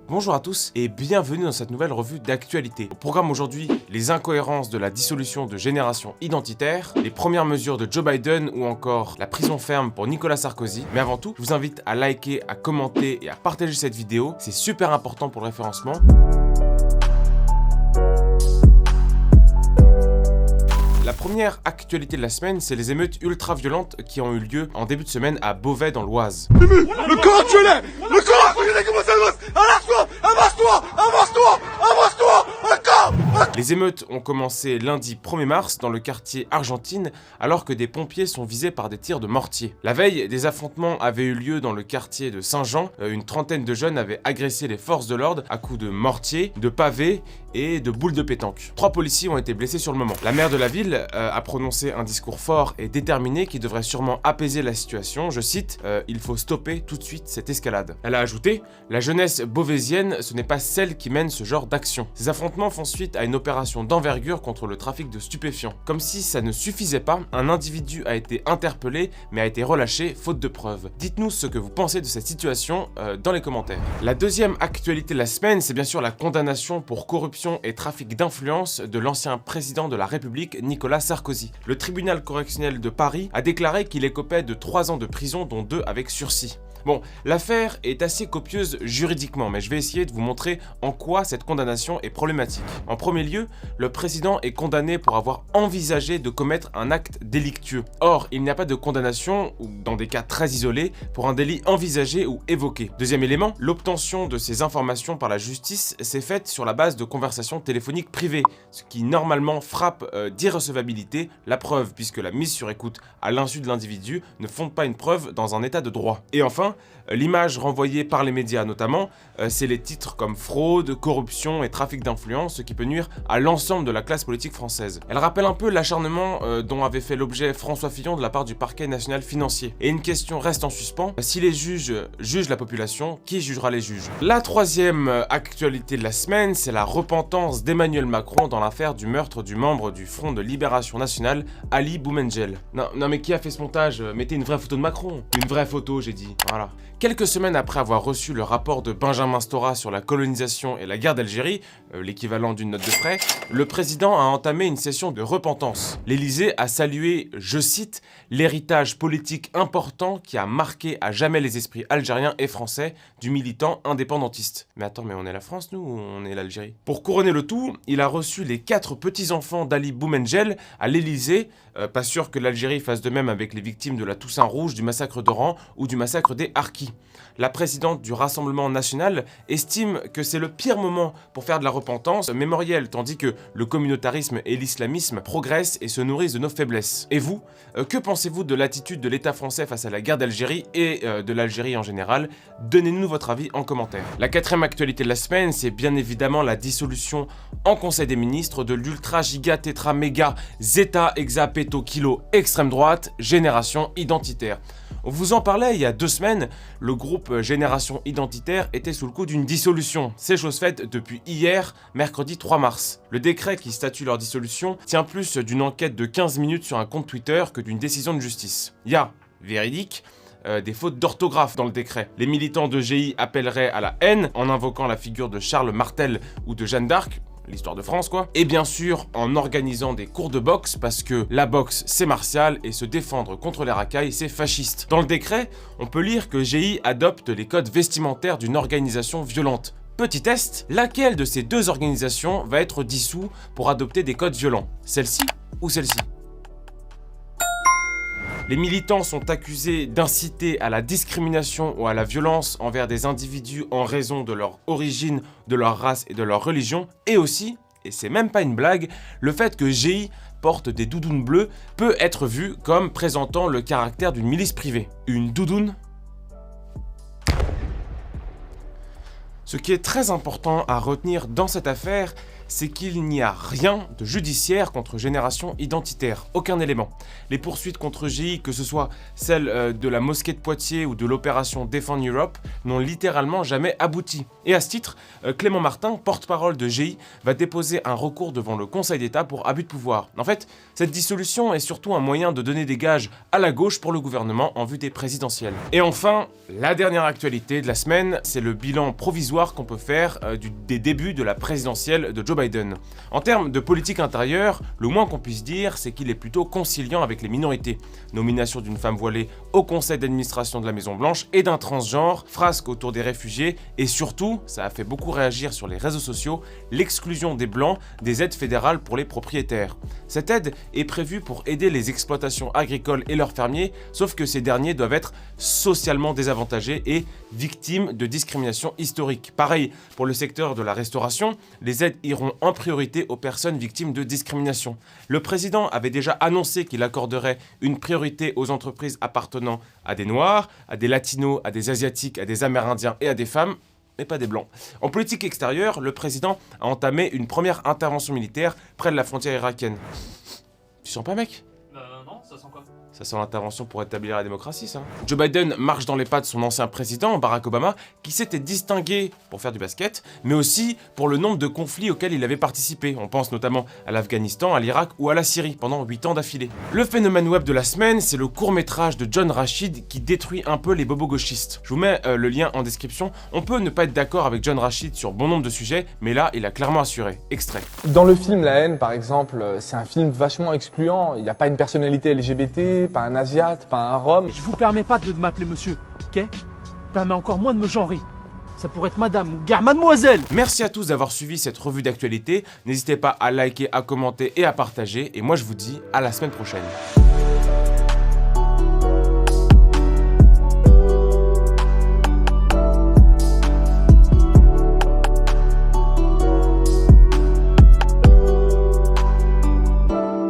Bonjour à tous et bienvenue dans cette nouvelle revue d'actualité. Au programme aujourd'hui, les incohérences de la dissolution de Génération Identitaire, les premières mesures de Joe Biden ou encore la prison ferme pour Nicolas Sarkozy. Mais avant tout, je vous invite à liker, à commenter et à partager cette vidéo, c'est super important pour le référencement. La première actualité de la semaine, c'est les émeutes ultra-violentes qui ont eu lieu en début de semaine à Beauvais dans l'Oise. Le corps actuel, le corps, regardez comment ça avance. Avance-toi, un corps. Les émeutes ont commencé lundi 1er mars dans le quartier Argentine, alors que des pompiers sont visés par des tirs de mortier. La veille, des affrontements avaient eu lieu dans le quartier de Saint-Jean. Une trentaine de jeunes avaient agressé les forces de l'ordre à coups de mortier, de pavés et de boules de pétanque. 3 policiers ont été blessés sur le moment. La maire de la ville a prononcé un discours fort et déterminé qui devrait sûrement apaiser la situation. Je cite, il faut stopper tout de suite cette escalade. Elle a ajouté, la jeunesse beauvaisienne, ce n'est pas celle qui mène ce genre d'action. Ces affrontements font suite à une opération d'envergure contre le trafic de stupéfiants. Comme si ça ne suffisait pas, un individu a été interpellé mais a été relâché faute de preuves. Dites-nous ce que vous pensez de cette situation dans les commentaires. La deuxième actualité de la semaine, c'est bien sûr la condamnation pour corruption et trafic d'influence de l'ancien président de la République, Nicolas Sarkozy. Le tribunal correctionnel de Paris a déclaré qu'il écopait de 3 ans de prison, dont 2 avec sursis. Bon, l'affaire est assez copieuse juridiquement, mais je vais essayer de vous montrer en quoi cette condamnation est problématique. En premier lieu, le président est condamné pour avoir envisagé de commettre un acte délictueux. Or, il n'y a pas de condamnation, ou dans des cas très isolés, pour un délit envisagé ou évoqué. Deuxième élément, l'obtention de ces informations par la justice s'est faite sur la base de conversations téléphoniques privées, ce qui normalement frappe d'irrecevabilité la preuve, puisque la mise sur écoute à l'insu de l'individu ne fonde pas une preuve dans un état de droit. Et enfin, l'image renvoyée par les médias notamment, c'est les titres comme fraude, corruption et trafic d'influence, ce qui peut nuire à l'ensemble de la classe politique française. Elle rappelle un peu l'acharnement dont avait fait l'objet François Fillon de la part du parquet national financier. Et une question reste en suspens, si les juges jugent la population, qui jugera les juges? La troisième actualité de la semaine, c'est la repentance d'Emmanuel Macron dans l'affaire du meurtre du membre du Front de Libération Nationale, Ali Boumendjel. Non mais qui a fait ce montage? Mettez une vraie photo de Macron. Une vraie photo, j'ai dit. Voilà. Quelques semaines après avoir reçu le rapport de Benjamin Stora sur la colonisation et la guerre d'Algérie, l'équivalent d'une note de frais, le président a entamé une session de repentance. L'Élysée a salué, je cite, l'héritage politique important qui a marqué à jamais les esprits algériens et français du militant indépendantiste. Mais attends, mais on est la France, nous, ou on est l'Algérie? Pour couronner le tout, il a reçu les 4 petits-enfants d'Ali Boumendjel à l'Élysée. Pas sûr que l'Algérie fasse de même avec les victimes de la Toussaint Rouge, du massacre d'Oran ou du massacre des Harkis. La présidente du Rassemblement National estime que c'est le pire moment pour faire de la repentance mémorielle, tandis que le communautarisme et l'islamisme progressent et se nourrissent de nos faiblesses. Et vous, que pensez-vous de l'attitude de l'État français face à la guerre d'Algérie et de l'Algérie en général? Donnez-nous votre avis en commentaire. La quatrième actualité de la semaine, c'est bien évidemment la dissolution en Conseil des ministres de l'ultra giga tétra méga zeta hexa péto kilo extrême droite Génération Identitaire. On vous en parlait il y a 2 semaines, le groupe Génération Identitaire était sous le coup d'une dissolution. C'est chose faite depuis hier, mercredi 3 mars. Le décret qui statue leur dissolution tient plus d'une enquête de 15 minutes sur un compte Twitter que d'une décision de justice. Il y a, véridique, des fautes d'orthographe dans le décret. Les militants de GI appelleraient à la haine en invoquant la figure de Charles Martel ou de Jeanne d'Arc, l'histoire de France quoi, et bien sûr en organisant des cours de boxe parce que la boxe c'est martial et se défendre contre les racailles c'est fasciste. Dans le décret, on peut lire que GI adopte les codes vestimentaires d'une organisation violente. Petit test, laquelle de ces 2 organisations va être dissous pour adopter des codes violents? Celle-ci ou celle-ci? Les militants sont accusés d'inciter à la discrimination ou à la violence envers des individus en raison de leur origine, de leur race et de leur religion, et aussi, et c'est même pas une blague, le fait que GI porte des doudounes bleues peut être vu comme présentant le caractère d'une milice privée. Une doudoune? Ce qui est très important à retenir dans cette affaire, c'est qu'il n'y a rien de judiciaire contre Génération Identitaire, aucun élément. Les poursuites contre GI, que ce soit celles de la mosquée de Poitiers ou de l'opération Defend Europe, n'ont littéralement jamais abouti. Et à ce titre, Clément Martin, porte-parole de GI, va déposer un recours devant le Conseil d'État pour abus de pouvoir. En fait, cette dissolution est surtout un moyen de donner des gages à la gauche pour le gouvernement en vue des présidentielles. Et enfin, la dernière actualité de la semaine, c'est le bilan provisoire l'histoire qu'on peut faire des débuts de la présidentielle de Joe Biden. En termes de politique intérieure, le moins qu'on puisse dire, c'est qu'il est plutôt conciliant avec les minorités. Nomination d'une femme voilée au conseil d'administration de la Maison-Blanche et d'un transgenre, frasque autour des réfugiés et surtout, ça a fait beaucoup réagir sur les réseaux sociaux, l'exclusion des Blancs des aides fédérales pour les propriétaires. Cette aide est prévue pour aider les exploitations agricoles et leurs fermiers, sauf que ces derniers doivent être socialement désavantagés et victimes de discrimination historique. Pareil, pour le secteur de la restauration, les aides iront en priorité aux personnes victimes de discrimination. Le président avait déjà annoncé qu'il accorderait une priorité aux entreprises appartenant à des Noirs, à des Latinos, à des Asiatiques, à des Amérindiens et à des femmes, mais pas des Blancs. En politique extérieure, le président a entamé une première intervention militaire près de la frontière irakienne. Tu sens pas, mec ? Non, ça sent quoi? Ça sent l'intervention pour établir la démocratie, ça. Joe Biden marche dans les pas de son ancien président, Barack Obama, qui s'était distingué pour faire du basket, mais aussi pour le nombre de conflits auxquels il avait participé. On pense notamment à l'Afghanistan, à l'Irak ou à la Syrie pendant 8 ans d'affilée. Le phénomène web de la semaine, c'est le court-métrage de John Rashid qui détruit un peu les bobos gauchistes. Je vous mets le lien en description. On peut ne pas être d'accord avec John Rashid sur bon nombre de sujets, mais là, il a clairement assuré. Extrait. Dans le film La haine, par exemple, c'est un film vachement excluant. Il n'y a pas une personnalité LGBT, pas un asiate, pas un rom. Je vous permets pas de m'appeler monsieur, ok? Je permets encore moins de me genrer. Ça pourrait être madame ou gare mademoiselle. Merci à tous d'avoir suivi cette revue d'actualité. N'hésitez pas à liker, à commenter et à partager. Et moi, je vous dis à la semaine prochaine.